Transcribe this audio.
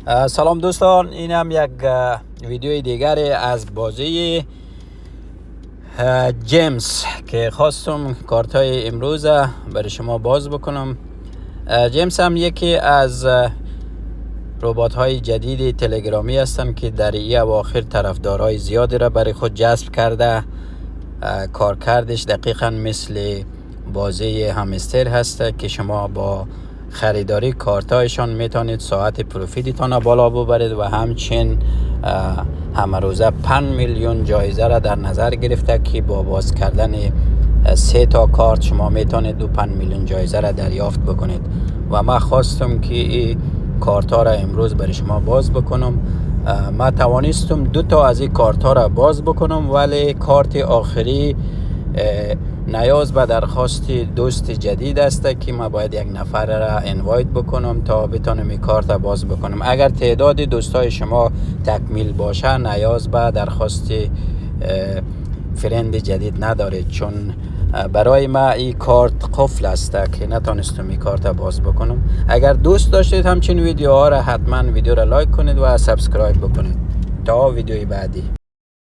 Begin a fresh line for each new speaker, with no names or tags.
سلام دوستان، این هم یک ویدیوی دیگری از بازی جیمز که خواستم کارت های امروز برای شما باز بکنم. جیمز هم یکی از ربات های جدید تلگرامی هستند که در این اواخر طرفدارای زیادی را برای خود جذب کرده. کارکردش دقیقا مثل بازی همستر هست که شما با خریداری کارتایشان میتونید ساعت پروفیتتان بالا ببرید و همچنین همه روزه 5 میلیون جایزه را در نظر گرفته که با باز کردن 3 تا کارت شما میتونید 5 میلیون جایزه را دریافت بکنید و من خواستم که این کارت ها را امروز برای شما باز بکنم. من توانستم 2 تا از این کارت ها را باز بکنم، ولی کارت آخری نیاز به درخواست دوست جدید است که من باید یک نفر را اینوایت بکنم تا بتونم این کارت را باز بکنم. اگر تعداد دوستای شما تکمیل باشه نیاز به درخواست فرند جدید ندارید، چون برای ما این کارت قفل است که نتونستم این کارت را باز بکنم. اگر دوست داشتید همچین ویدیوها را حتما ویدیو را لایک کنید و سابسکرایب بکنید. تا ویدیوی بعدی.